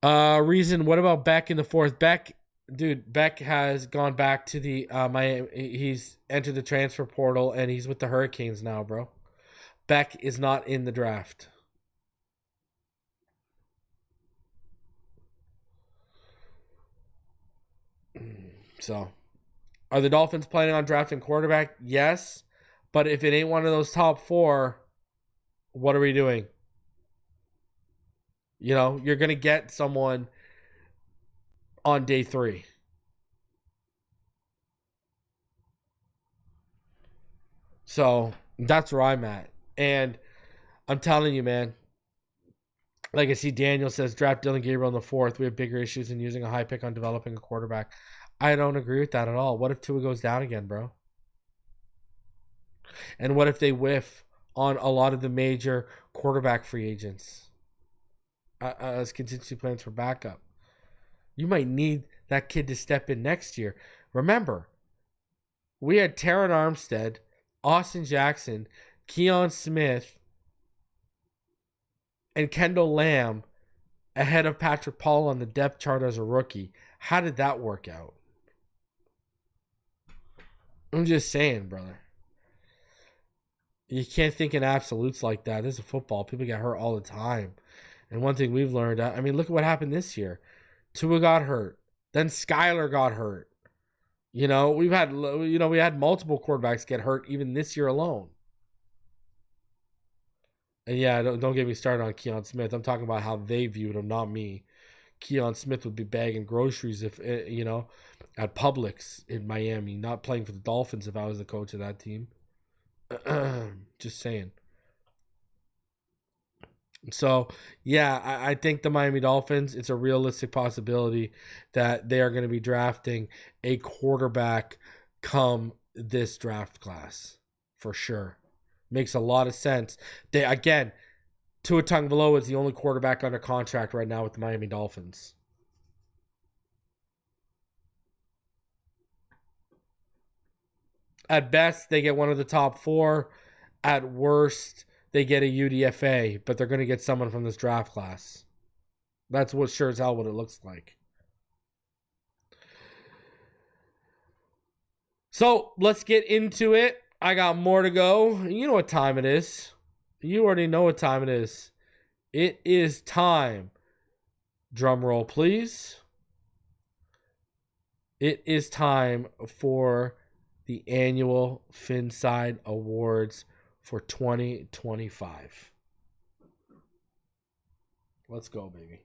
Reason, what about Beck in the 4th? Beck has gone back to the Miami. He's entered the transfer portal and he's with the Hurricanes now, bro. Beck is not in the draft. So, are the Dolphins planning on drafting quarterback? Yes, but if it ain't one of those top 4, what are we doing? You're gonna get someone on day 3. So that's where I'm at. And I'm telling you, man, like I see Daniel says, draft Dylan Gabriel in the 4th. We have bigger issues than using a high pick on developing a quarterback. I don't agree with that at all. What if Tua goes down again, bro? And what if they whiff on a lot of the major quarterback free agents as contingency plans for backup? You might need that kid to step in next year. Remember, we had Terron Armstead, Austin Jackson, Keon Smith, and Kendall Lamb ahead of Patrick Paul on the depth chart as a rookie. How did that work out? I'm just saying, brother. You can't think in absolutes like that. This is football. People get hurt all the time. And one thing we've learned, look at what happened this year. Tua got hurt. Then Skylar got hurt. We had multiple quarterbacks get hurt even this year alone. And yeah, don't get me started on Keon Smith. I'm talking about how they viewed him, not me. Keon Smith would be bagging groceries at Publix in Miami, not playing for the Dolphins if I was the coach of that team. Just saying. So, yeah, I think the Miami Dolphins, it's a realistic possibility that they are going to be drafting a quarterback come this draft class for sure. Makes a lot of sense. Tua Tagovailoa is the only quarterback under contract right now with the Miami Dolphins. At best, they get one of the top 4. At worst, they get a UDFA, but they're going to get someone from this draft class. That's what sure as hell what it looks like. So, let's get into it. I got more to go. You know what time it is. You already know what time it is. It is time. Drum roll, please. It is time for the annual Phinside Awards for 2025. Let's go, baby.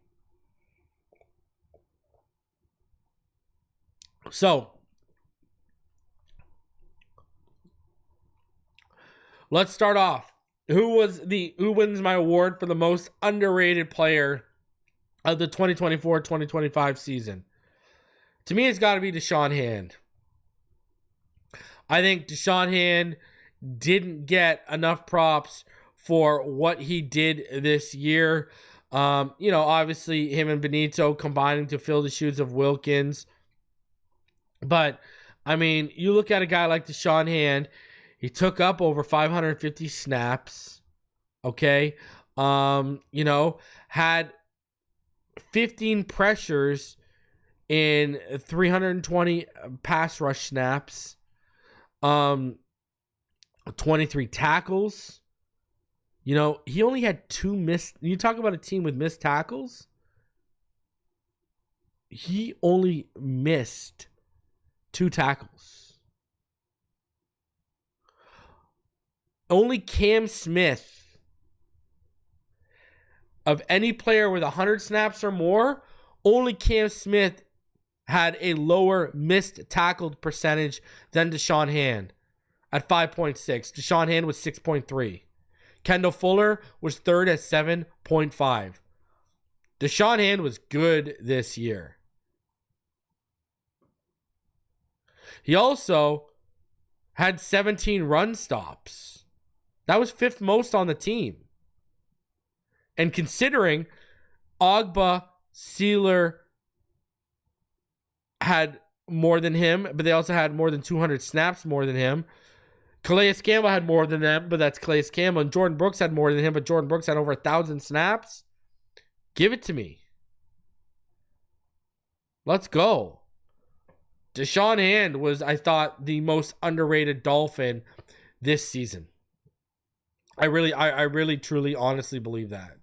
So, let's start off. Who wins my award for the most underrated player of the 2024-2025 season? To me, it's got to be Da'Shawn Hand. I think Da'Shawn Hand didn't get enough props for what he did this year. Obviously him and Benito combining to fill the shoes of Wilkins. But, I mean, you look at a guy like Da'Shawn Hand, he took up over 550 snaps, okay? Had 15 pressures in 320 pass rush snaps, 23 tackles. He only had 2 missed. You talk about a team with missed tackles? He only missed 2 tackles. Only Cam Smith, of any player with 100 snaps or more, only Cam Smith had a lower missed tackled percentage than Da'Shawn Hand at 5.6. Da'Shawn Hand was 6.3. Kendall Fuller was third at 7.5. Da'Shawn Hand was good this year. He also had 17 run stops. That was 5th most on the team. And considering Ogba, Sealer had more than him, but they also had more than 200 snaps more than him. Calais Campbell had more than them, but that's Calais Campbell. And Jordan Brooks had more than him, but Jordan Brooks had over 1,000 snaps. Give it to me. Let's go. Da'Shawn Hand was, I thought, the most underrated Dolphin this season. I really, truly, honestly believe that.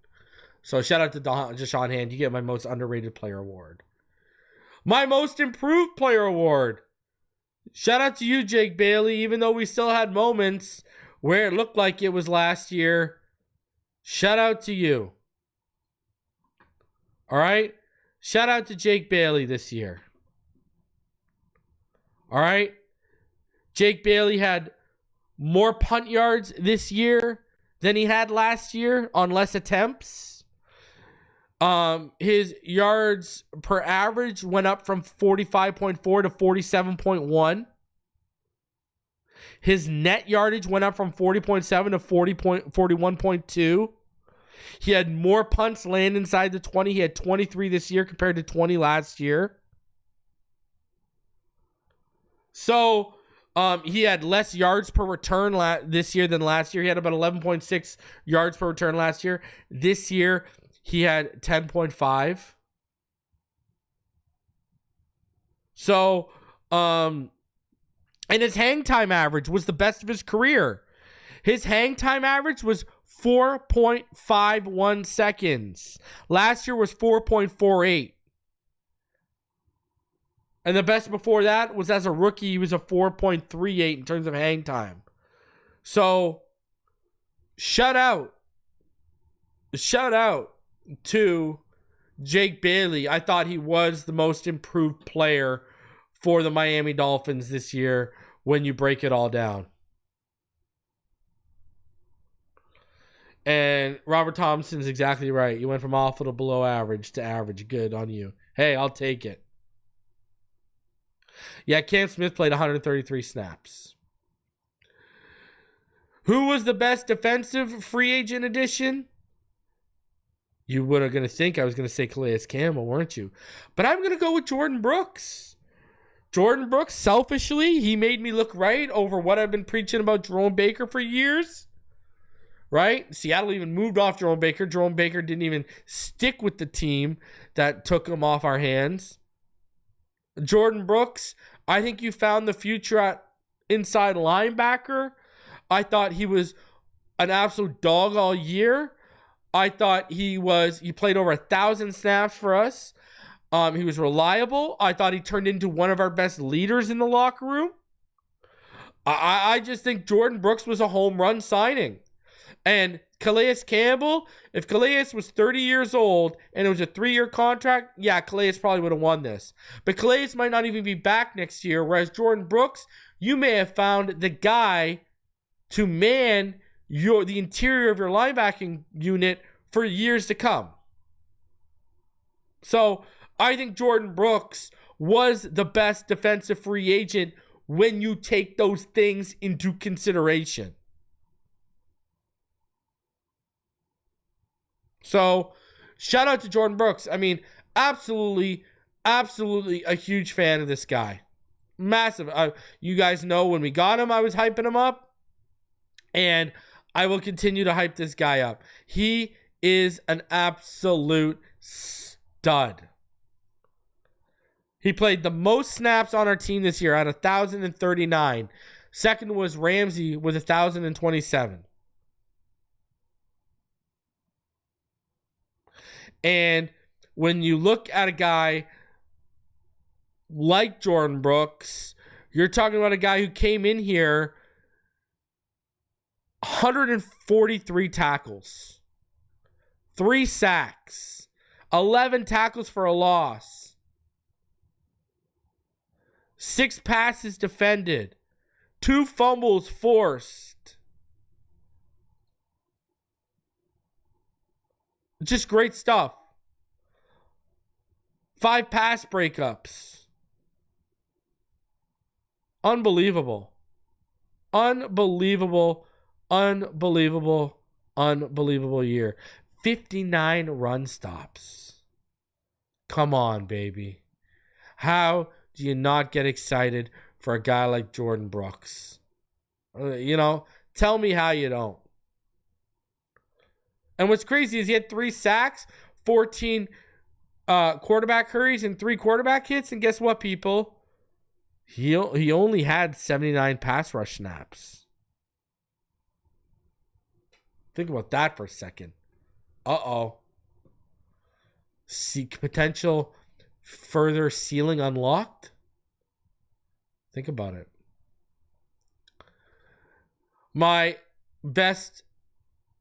So shout out to Da'Shawn Hand. You get my most underrated player award. My most improved player award. Shout out to you, Jake Bailey. Even though we still had moments where it looked like it was last year. Shout out to you. All right? Shout out to Jake Bailey this year. All right? Jake Bailey had more punt yards this year than he had last year on less attempts. His yards per average went up from 45.4 to 47.1. His net yardage went up from 40.7 to 41.2. He had more punts land inside the 20. He had 23 this year compared to 20 last year. So, he had less yards per return this year than last year. He had about 11.6 yards per return last year. This year, he had 10.5. So, and his hang time average was the best of his career. His hang time average was 4.51 seconds. Last year was 4.48. And the best before that was as a rookie, he was a 4.38 in terms of hang time. So, shout out to Jake Bailey. I thought he was the most improved player for the Miami Dolphins this year when you break it all down. And Robert Thompson's exactly right. You went from awful to below average to average. Good on you. Hey, I'll take it. Yeah, Cam Smith played 133 snaps. Who was the best defensive free agent addition? You were going to think I was going to say Calais Campbell, weren't you? But I'm going to go with Jordan Brooks. Jordan Brooks, selfishly, he made me look right over what I've been preaching about Jerome Baker for years. Right? Seattle even moved off Jerome Baker. Jerome Baker didn't even stick with the team that took him off our hands. Jordan Brooks, I think you found the future at inside linebacker. I thought he was an absolute dog all year. I thought he played over 1,000 snaps for us. He was reliable. I thought he turned into one of our best leaders in the locker room. I just think Jordan Brooks was a home run signing. And Calais Campbell, if Calais was 30 years old and it was a 3-year contract, yeah, Calais probably would have won this. But Calais might not even be back next year, whereas Jordan Brooks, you may have found the guy to man the interior of your linebacking unit for years to come. So I think Jordan Brooks was the best defensive free agent when you take those things into consideration. So, shout out to Jordan Brooks. I mean, absolutely a huge fan of this guy. Massive. You guys know when we got him, I was hyping him up. And I will continue to hype this guy up. He is an absolute stud. He played the most snaps on our team this year at 1,039. Second was Ramsey with 1,027. And when you look at a guy like Jordan Brooks, you're talking about a guy who came in here 143 tackles, 3 sacks, 11 tackles for a loss, 6 passes defended, 2 fumbles forced. Just great stuff. 5 pass breakups. Unbelievable. Unbelievable year. 59 run stops. Come on, baby. How do you not get excited for a guy like Jordan Brooks? Tell me how you don't. And what's crazy is he had 3 sacks, 14 quarterback hurries, and 3 quarterback hits. And guess what, people? He only had 79 pass rush snaps. Think about that for a second. See potential further ceiling unlocked? Think about it. My best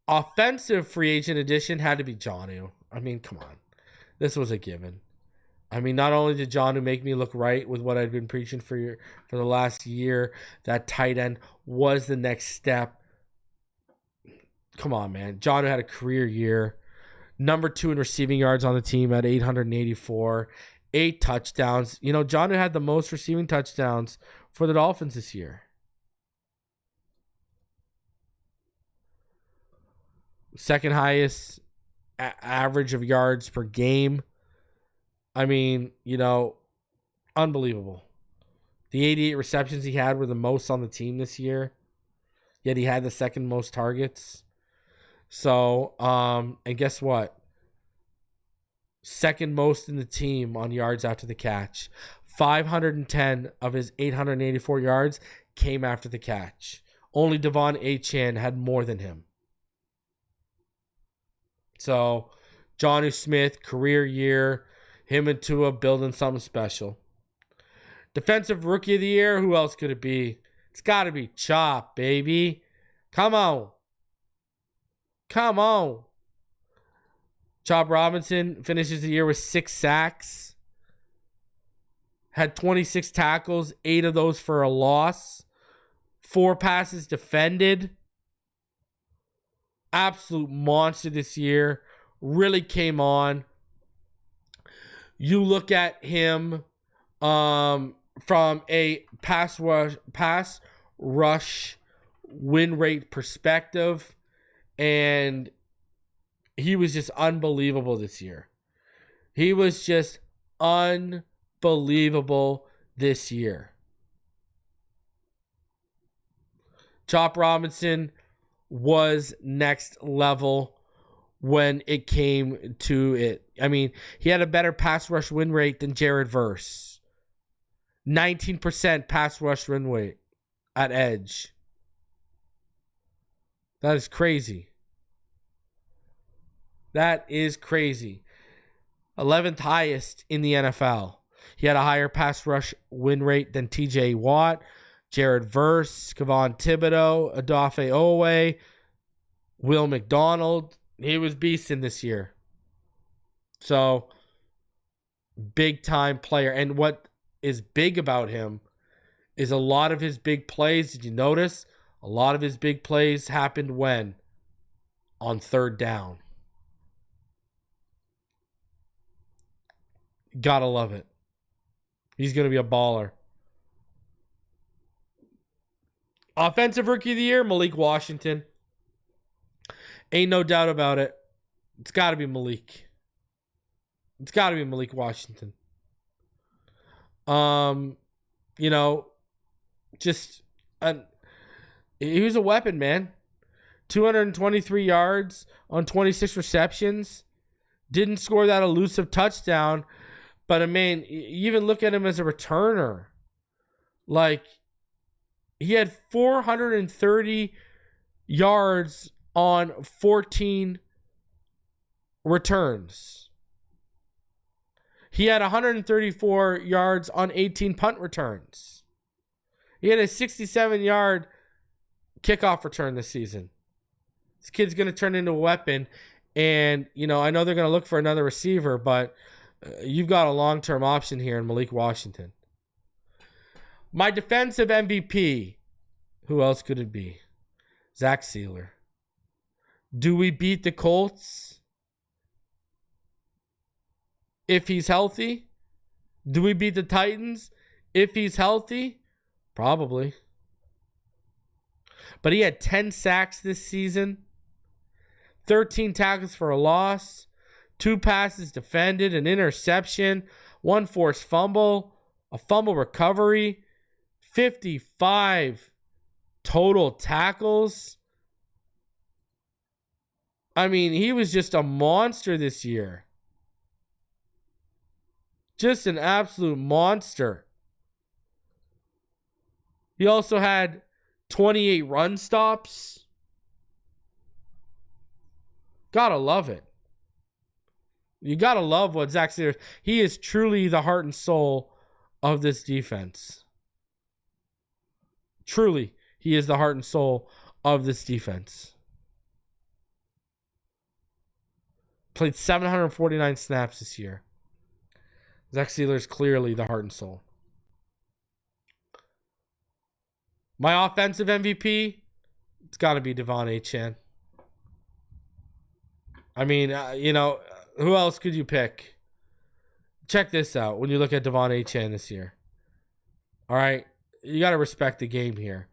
offensive free agent addition had to be Jonnu. I mean, come on. This was a given. I mean, not only did Jonnu make me look right with what I'd been preaching for the last year, that tight end was the next step. Come on, man. Jonnu had a career year. Number 2 in receiving yards on the team at 884. 8 touchdowns. Jonnu had the most receiving touchdowns for the Dolphins this year. Second highest average of yards per game. I mean, unbelievable. The 88 receptions he had were the most on the team this year. Yet he had the second most targets. So, and guess what? Second most in the team on yards after the catch. 510 of his 884 yards came after the catch. Only Devon Achane had more than him. So, Jonnu Smith, career year, him and Tua building something special. Defensive Rookie of the Year, who else could it be? It's got to be Chop, baby. Come on. Come on. Chop Robinson finishes the year with 6 sacks. Had 26 tackles, 8 of those for a loss. 4 passes defended. Absolute monster this year. Really came on. You look at him from a pass rush win rate perspective, and he was just unbelievable this year. He was just unbelievable this year. Chop Robinson was next level when it came to it. I mean, he had a better pass rush win rate than Jared Verse. 19% pass rush win rate at edge. That is crazy. That is crazy. 11th highest in the NFL. He had a higher pass rush win rate than TJ Watt, Jared Verse, Kayvon Thibodeau, Odafe Oweh, Will McDonald. He was beasting this year. So, big time player. And what is big about him is a lot of his big plays. Did you notice? A lot of his big plays happened when? On third down. Gotta love it. He's going to be a baller. Offensive Rookie of the Year, Malik Washington. Ain't no doubt about it. It's got to be Malik. It's got to be Malik Washington. You know, just he was a weapon, man. 223 yards on 26 receptions. Didn't score that elusive touchdown, but I mean, you even look at him as a returner. Like, he had 430 yards on 14 returns. He had 134 yards on 18 punt returns. He had a 67-yard kickoff return this season. This kid's going to turn into a weapon. And, you know, I know they're going to look for another receiver, but you've got a long-term option here in Malik Washington. My defensive MVP, who else could it be? Zach Sealer. Do we beat the Colts if he's healthy? Do we beat the Titans if he's healthy? Probably. But he had 10 sacks this season, 13 tackles for a loss, 2 passes defended, an interception, 1 forced fumble, a fumble recovery, 55 total tackles. I mean, he was just a monster this year. Just an absolute monster. He also had 28 run stops. Gotta love it. You gotta love what Zach Sealer. He is truly the heart and soul of this defense. Truly, he is the heart and soul of this defense. Played 749 snaps this year. Zach Sealer is clearly the heart and soul. My offensive MVP, it's got to be Devon Achane. I mean, you know, who else could you pick? Check this out when you look at Devon Achane this year. All right, you got to respect the game here.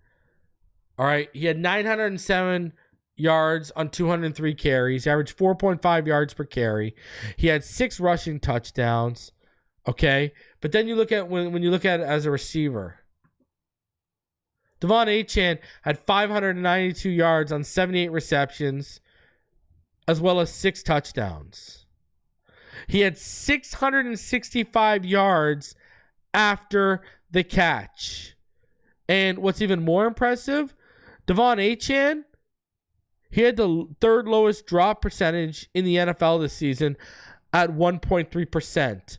All right, he had 907 yards on 203 carries, averaged 4.5 yards per carry. He had 6 rushing touchdowns. Okay, but then you look at when you look at it as a receiver. Devon Achane had 592 yards on 78 receptions, as well as 6 touchdowns. He had 665 yards after the catch. And what's even more impressive, Devon Achane, he had the 3rd lowest drop percentage in the NFL this season at 1.3%.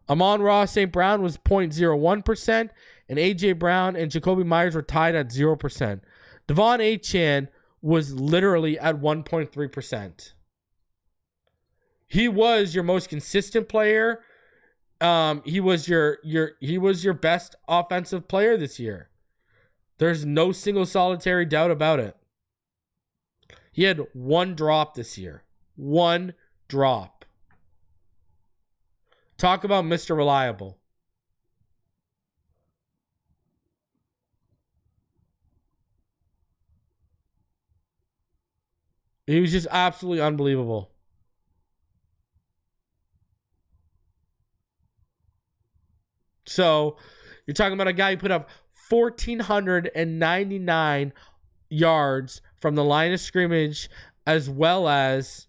Amon-Ra St. Brown was 0.01%, and A.J. Brown and Jacoby Myers were tied at 0%. Devon Achane was literally at 1.3%. He was your most consistent player. He was your best offensive player this year. There's no single solitary doubt about it. He had one drop this year. One drop. Talk about Mr. Reliable. He was just absolutely unbelievable. So, you're talking about a guy who put up 1,499 yards from the line of scrimmage as well as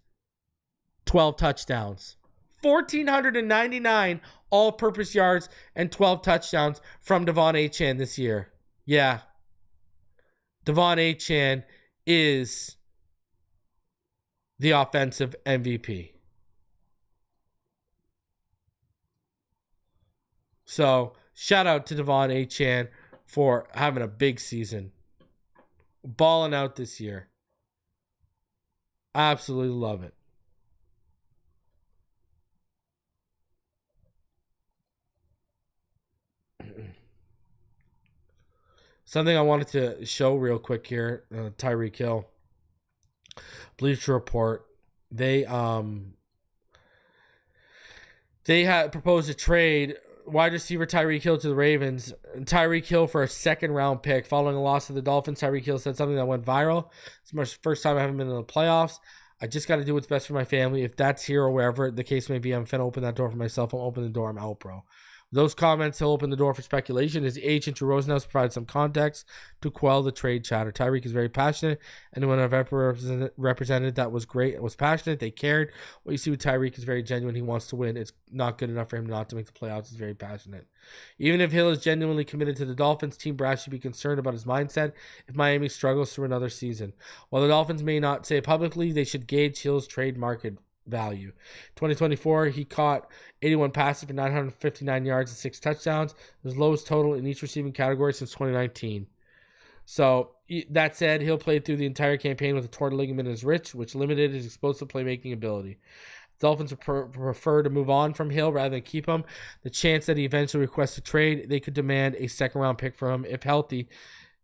12 touchdowns. 1,499 all-purpose yards and 12 touchdowns from Devon Achane this year. Yeah. Devon Achane is the offensive MVP. So, shout out to Devon Achane for having a big season. Balling out this year. Absolutely love it. Something I wanted to show real quick here, Tyreek Hill. Bleacher Report. They had proposed a trade. Wide receiver Tyreek Hill to the Ravens. Tyreek Hill for a second-round pick. Following a loss to the Dolphins, Tyreek Hill said something that went viral. It's my first time I haven't been in the playoffs. I just got to do what's best for my family. If that's here or wherever the case may be, I'm finna open that door for myself. I'll open the door. I'm out, bro. Those comments, he'll open the door for speculation. His agent, Drew Rosenhaus, provided some context to quell the trade chatter. Tyreek is very passionate. Anyone I've ever represented that was great. It was passionate. They cared. What you see with Tyreek is very genuine. He wants to win. It's not good enough for him not to make the playoffs. He's very passionate. Even if Hill is genuinely committed to the Dolphins, Team Brass should be concerned about his mindset if Miami struggles through another season. While the Dolphins may not say it publicly, they should gauge Hill's trade market value. 2024, he caught 81 passes for 959 yards and 6 touchdowns, his lowest total in each receiving category since 2019. So, that said, Hill played through the entire campaign with a torn ligament in his wrist, which limited his explosive playmaking ability. The Dolphins would prefer to move on from Hill rather than keep him. The chance that he eventually requests a trade, they could demand a second-round pick for him if healthy.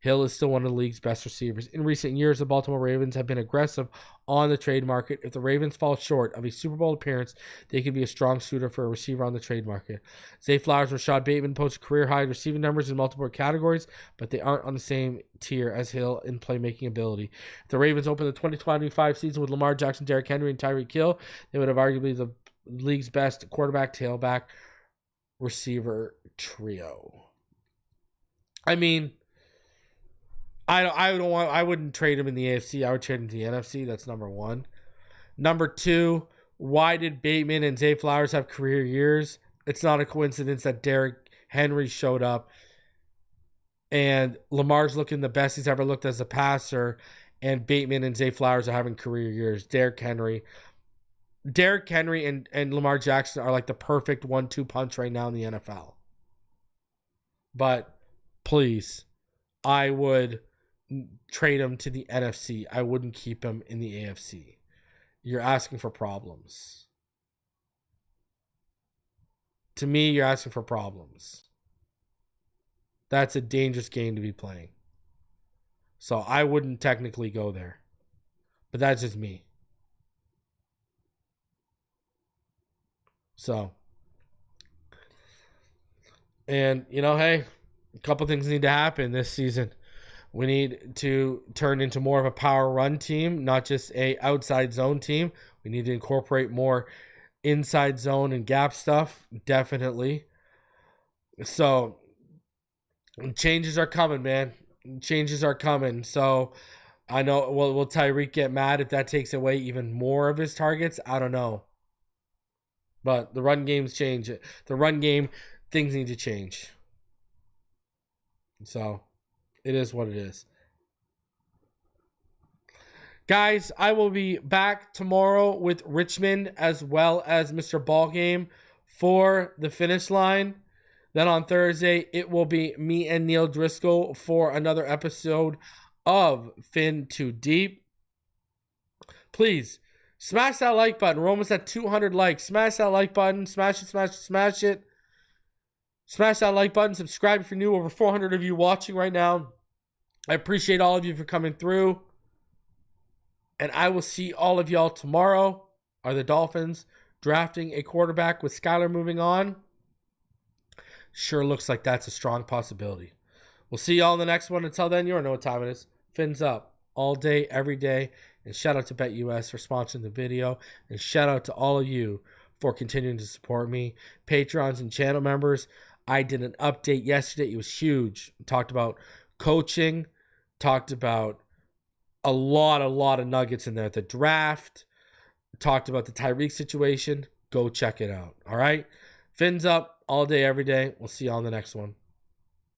Hill is still one of the league's best receivers. In recent years, the Baltimore Ravens have been aggressive on the trade market. If the Ravens fall short of a Super Bowl appearance, they could be a strong suitor for a receiver on the trade market. Zay Flowers and Rashad Bateman posted career-high receiving numbers in multiple categories, but they aren't on the same tier as Hill in playmaking ability. If the Ravens open the 2025 season with Lamar Jackson, Derrick Henry, and Tyreek Hill, they would have arguably the league's best quarterback, tailback, receiver trio. I mean, I wouldn't trade him in the AFC. I would trade him to the NFC. That's number one. Number two, why did Bateman and Zay Flowers have career years? It's not a coincidence that Derrick Henry showed up and Lamar's looking the best he's ever looked as a passer, and Bateman and Zay Flowers are having career years. Derrick Henry and Lamar Jackson are like the perfect 1-2 punch right now in the NFL. But please, I would trade him to the NFC. I wouldn't keep him in the AFC. You're asking for problems. To me, you're asking for problems. That's a dangerous game to be playing. So I wouldn't technically go there. But that's just me. So. And, hey, a couple things need to happen this season. We need to turn into more of a power run team, not just a outside zone team. We need to incorporate more inside zone and gap stuff, definitely. So, changes are coming, man. Changes are coming. So, I know, will Tyreek get mad if that takes away even more of his targets? I don't know. But the run game's change. The run game, things need to change. So, it is what it is. Guys, I will be back tomorrow with Richmond as well as Mr. Ballgame for the finish line. Then on Thursday, it will be me and Neil Driscoll for another episode of Fin Too Deep. Please, smash that like button. We're almost at 200 likes. Smash that like button. Smash it, smash it, smash it. Smash that like button. Subscribe if you're new. Over 400 of you watching right now. I appreciate all of you for coming through. And I will see all of y'all tomorrow. Are the Dolphins drafting a quarterback with Skylar moving on? Sure looks like that's a strong possibility. We'll see y'all in the next one. Until then, you know what time it is. Fins up all day, every day. And shout out to BetUS for sponsoring the video. And shout out to all of you for continuing to support me. Patrons and channel members. I did an update yesterday. It was huge. Talked about coaching. Talked about a lot of nuggets in there. The draft. Talked about the Tyreek situation. Go check it out. All right? Fins up all day, every day. We'll see you on the next one.